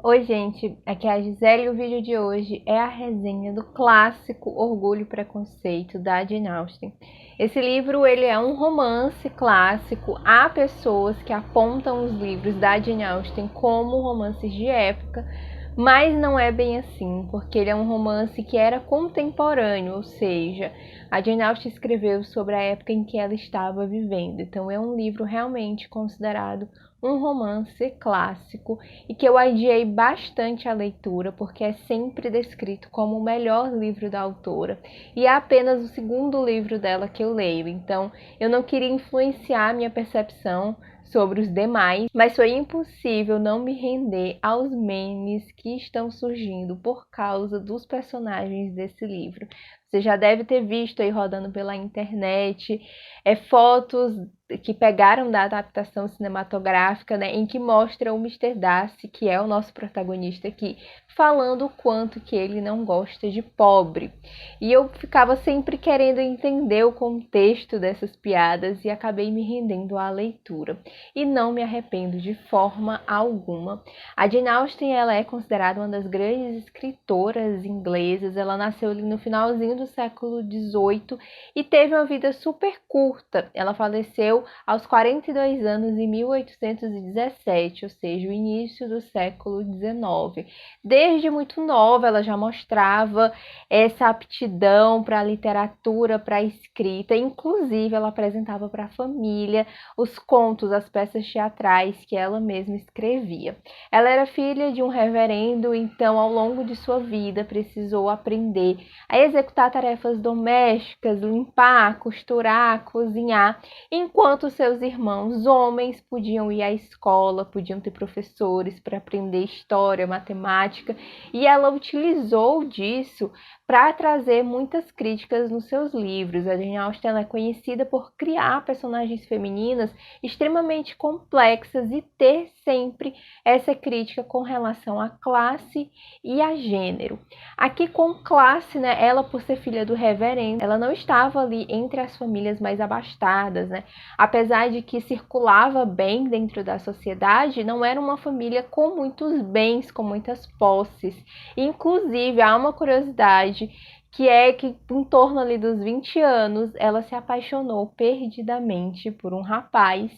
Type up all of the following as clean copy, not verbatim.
Oi, gente, aqui é a Gisele e o vídeo de hoje é a resenha do clássico Orgulho e Preconceito, da Jane Austen. Esse livro ele é um romance clássico. Há pessoas que apontam os livros da Jane Austen como romances de época, mas não é bem assim, porque ele é um romance que era contemporâneo, ou seja, a Jane Austen escreveu sobre a época em que ela estava vivendo. Então é um livro realmente considerado um romance clássico e que eu adiei bastante a leitura, porque é sempre descrito como o melhor livro da autora e é apenas o segundo livro dela que eu leio. Então eu não queria influenciar minha percepção sobre os demais, mas foi impossível não me render aos memes que estão surgindo por causa dos personagens desse livro. Você já deve ter visto aí rodando pela internet fotos que pegaram da adaptação cinematográfica, né, em que mostra o Mr. Darcy, que é o nosso protagonista aqui, falando o quanto que ele não gosta de pobre. E eu ficava sempre querendo entender o contexto dessas piadas e acabei me rendendo à leitura. E não me arrependo de forma alguma. A Jane Austen, ela é considerada uma das grandes escritoras inglesas. Ela nasceu ali no finalzinho do século XVIII e teve uma vida super curta. Ela faleceu aos 42 anos em 1817, ou seja, o início do século XIX. Desde muito nova, ela já mostrava essa aptidão para a literatura, para a escrita. Inclusive, ela apresentava para a família os contos, as peças teatrais que ela mesma escrevia. Ela era filha de um reverendo, então, ao longo de sua vida, precisou aprender a executar tarefas domésticas, limpar, costurar, cozinhar, enquanto seus irmãos homens podiam ir à escola, podiam ter professores para aprender história, matemática, e ela utilizou disso para trazer muitas críticas nos seus livros. A Jane Austen é conhecida por criar personagens femininas extremamente complexas e ter sempre essa crítica com relação à classe e a gênero. Aqui com classe, né, ela por ser filha do reverendo, ela não estava ali entre as famílias mais abastadas, né? Apesar de que circulava bem dentro da sociedade, não era uma família com muitos bens, com muitas posses. Inclusive, há uma curiosidade que é que em torno ali dos 20 anos, ela se apaixonou perdidamente por um rapaz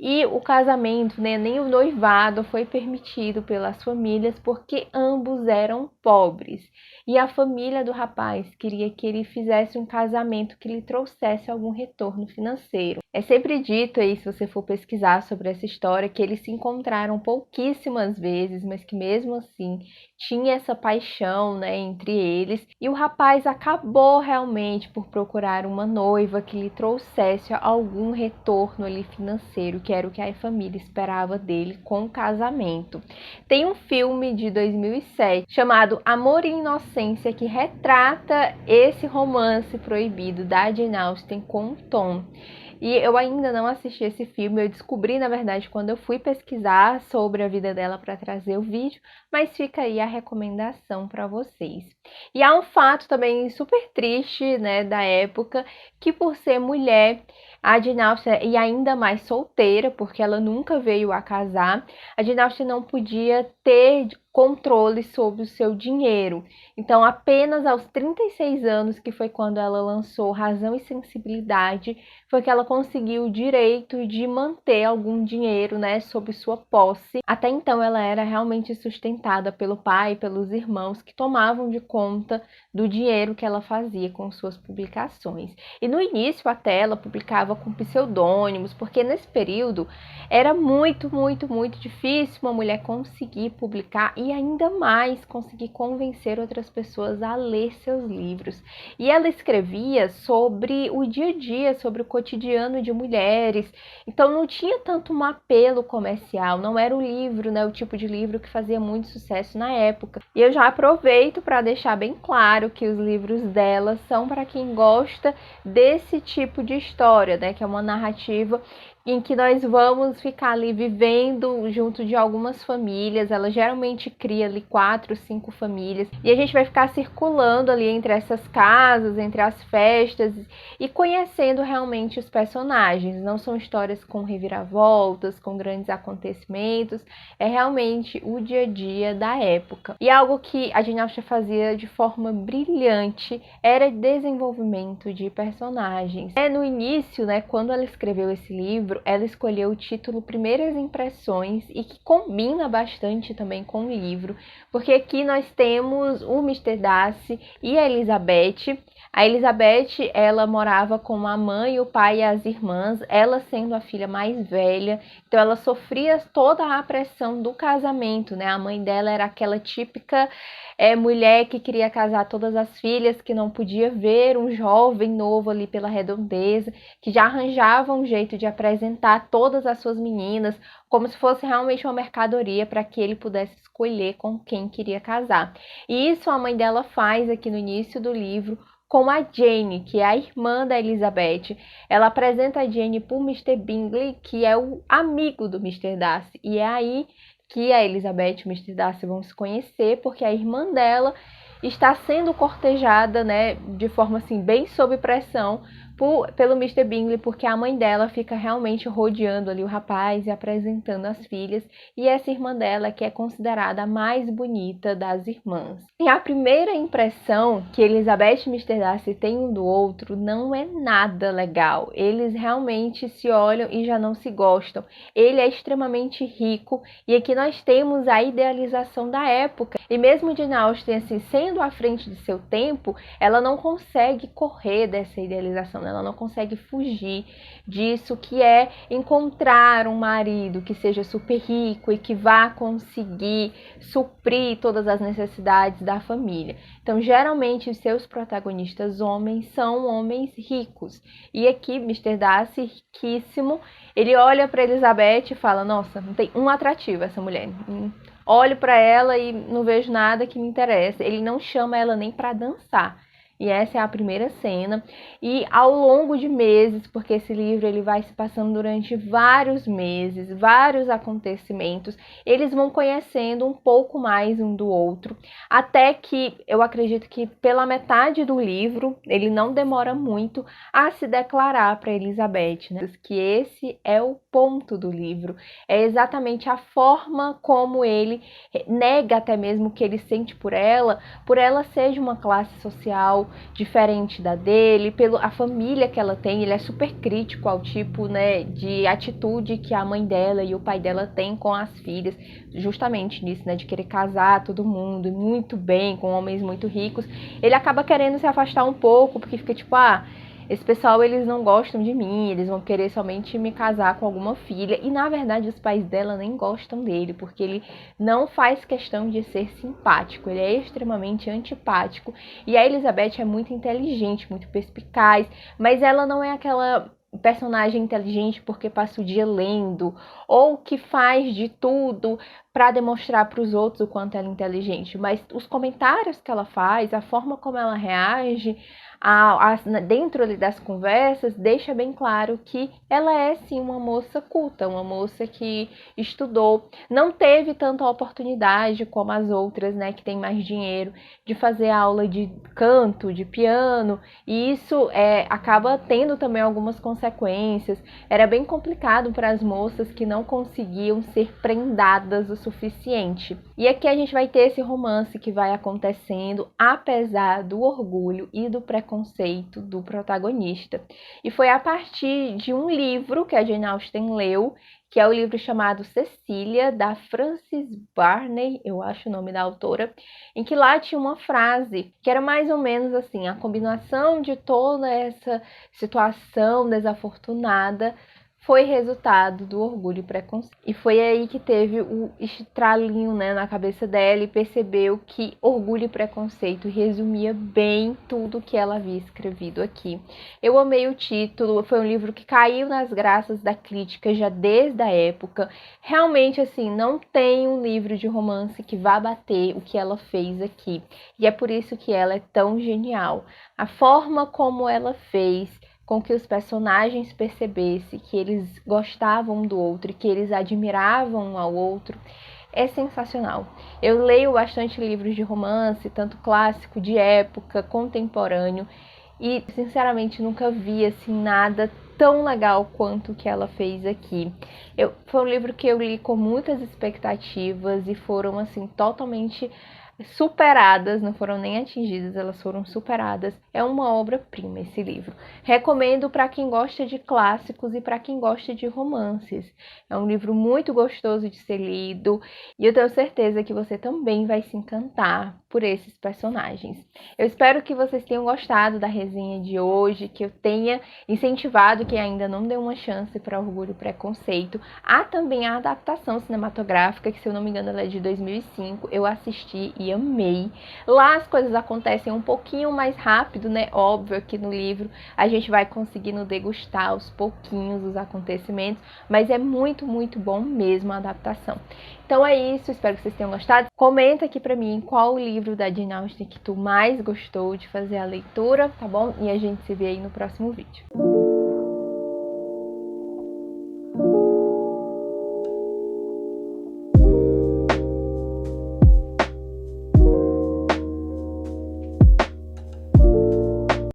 e o casamento, né, nem o noivado foi permitido pelas famílias porque ambos eram pobres. E a família do rapaz queria que ele fizesse um casamento que lhe trouxesse algum retorno financeiro. É sempre dito aí, se você for pesquisar sobre essa história, que eles se encontraram pouquíssimas vezes, mas que mesmo assim tinha essa paixão, né, entre eles. E o rapaz acabou realmente por procurar uma noiva que lhe trouxesse algum retorno ali financeiro, que era o que a família esperava dele com o casamento. Tem um filme de 2007 chamado Amor e Inocência que retrata esse romance proibido da Jane Austen com o Tom. E eu ainda não assisti esse filme, eu descobri, na verdade, quando eu fui pesquisar sobre a vida dela para trazer o vídeo, mas fica aí a recomendação para vocês. E há um fato também super triste, né, da época, que por ser mulher, a Jane Austen, e ainda mais solteira, porque ela nunca veio a casar, a Jane Austen não podia ter controle sobre o seu dinheiro. Então, apenas aos 36 anos, que foi quando ela lançou Razão e Sensibilidade, foi que ela conseguiu o direito de manter algum dinheiro, né, sob sua posse. Até então, ela era realmente sustentada pelo pai e pelos irmãos que tomavam de conta do dinheiro que ela fazia com suas publicações. E no início, até ela publicava com pseudônimos, porque nesse período era muito difícil uma mulher conseguir publicar e ainda mais conseguir convencer outras pessoas a ler seus livros. E ela escrevia sobre o dia a dia, sobre o cotidiano de mulheres. Então não tinha tanto um apelo comercial, não era o livro, né, o tipo de livro que fazia muito sucesso na época. E eu já aproveito para deixar bem claro que os livros dela são para quem gosta desse tipo de história, né, que é uma narrativa em que nós vamos ficar ali vivendo junto de algumas famílias. Ela geralmente cria ali 4, 5 famílias, e a gente vai ficar circulando ali entre essas casas, entre as festas, e conhecendo realmente os personagens. Não são histórias com reviravoltas, com grandes acontecimentos, é realmente o dia a dia da época. E algo que a Jane Austen fazia de forma brilhante era desenvolvimento de personagens. No início, né, quando ela escreveu esse livro, ela escolheu o título Primeiras Impressões, e que combina bastante também com o livro, porque aqui nós temos o Mr. Darcy e a Elizabeth. A Elizabeth, ela morava com a mãe, o pai e as irmãs, ela sendo a filha mais velha, então ela sofria toda a pressão do casamento, né? A mãe dela era aquela típica mulher que queria casar todas as filhas, que não podia ver um jovem novo ali pela redondeza, que já arranjava um jeito de apresentar todas as suas meninas como se fosse realmente uma mercadoria para que ele pudesse escolher com quem queria casar. E isso a mãe dela faz aqui no início do livro com a Jane, que é a irmã da Elizabeth. Ela apresenta a Jane por Mr. Bingley, que é o amigo do Mr. Darcy, e é aí que a Elizabeth e o Mr. Darcy vão se conhecer, porque a irmã dela está sendo cortejada, né, de forma assim bem sob pressão pelo Mr. Bingley, porque a mãe dela fica realmente rodeando ali o rapaz e apresentando as filhas, e essa irmã dela que é considerada a mais bonita das irmãs. E a primeira impressão que Elizabeth e Mr. Darcy têm um do outro não é nada legal. Eles realmente se olham e já não se gostam. Ele é extremamente rico, e aqui nós temos a idealização da época. E mesmo Jane Austen, assim, sendo à frente de seu tempo, ela não consegue correr dessa idealização, ela não consegue fugir disso, que é encontrar um marido que seja super rico e que vá conseguir suprir todas as necessidades da família. Então, geralmente, os seus protagonistas homens são homens ricos. E aqui, Mr. Darcy, riquíssimo, ele olha para Elizabeth e fala: nossa, não tem um atrativo essa mulher. Olho para ela e não vejo nada que me interessa. Ele não chama ela nem para dançar. E essa é a primeira cena. E ao longo de meses, porque esse livro ele vai se passando durante vários meses, vários acontecimentos, eles vão conhecendo um pouco mais um do outro, até que eu acredito que pela metade do livro, ele não demora muito a se declarar para Elizabeth, né? Que esse é o ponto do livro, é exatamente a forma como ele nega até mesmo o que ele sente por ela ser de uma classe social diferente da dele, pela família que ela tem. Ele é super crítico ao tipo, né, de atitude que a mãe dela e o pai dela têm com as filhas, justamente nisso, né, de querer casar todo mundo muito bem, com homens muito ricos. Ele acaba querendo se afastar um pouco, porque fica tipo, esse pessoal, eles não gostam de mim, eles vão querer somente me casar com alguma filha. E, na verdade, os pais dela nem gostam dele, porque ele não faz questão de ser simpático, ele é extremamente antipático. E a Elizabeth é muito inteligente, muito perspicaz, mas ela não é aquela personagem inteligente porque passa o dia lendo, ou que faz de tudo para demonstrar para os outros o quanto ela é inteligente. Mas os comentários que ela faz, a forma como ela reage dentro ali das conversas, deixa bem claro que ela é sim uma moça culta, uma moça que estudou, não teve tanta oportunidade como as outras, né, que tem mais dinheiro, de fazer aula de canto, de piano, e isso acaba tendo também algumas consequências. Era bem complicado para as moças que não conseguiam ser prendadas o suficiente. E aqui a gente vai ter esse romance que vai acontecendo apesar do orgulho e do preconceito do protagonista. E foi a partir de um livro que a Jane Austen leu, que é o livro chamado Cecília, da Frances Barney, eu acho o nome da autora, em que lá tinha uma frase que era mais ou menos assim: a combinação de toda essa situação desafortunada foi resultado do orgulho e preconceito. E foi aí que teve o estralinho, né, na cabeça dela, e percebeu que orgulho e preconceito resumia bem tudo que ela havia escrevido aqui. Eu amei o título, foi um livro que caiu nas graças da crítica já desde a época. Realmente, assim, não tem um livro de romance que vá bater o que ela fez aqui. E é por isso que ela é tão genial. A forma como ela fez com que os personagens percebessem que eles gostavam um do outro e que eles admiravam um ao outro, é sensacional. Eu leio bastante livros de romance, tanto clássico, de época, contemporâneo, e sinceramente nunca vi assim nada tão legal quanto o que ela fez aqui. Foi um livro que eu li com muitas expectativas e foram assim totalmente superadas, não foram nem atingidas, elas foram superadas. É uma obra-prima esse livro. Recomendo para quem gosta de clássicos e para quem gosta de romances. É um livro muito gostoso de ser lido e eu tenho certeza que você também vai se encantar por esses personagens. Eu espero que vocês tenham gostado da resenha de hoje, que eu tenha incentivado quem ainda não deu uma chance para Orgulho e Preconceito. Há também a adaptação cinematográfica, que se eu não me engano ela é de 2005, eu assisti e amei. Lá as coisas acontecem um pouquinho mais rápido, né? Óbvio que no livro a gente vai conseguindo degustar aos pouquinhos os acontecimentos, mas é muito, muito bom mesmo a adaptação. Então é isso, espero que vocês tenham gostado. Comenta aqui pra mim qual o livro da Jane Austen que tu mais gostou de fazer a leitura, tá bom? E a gente se vê aí no próximo vídeo.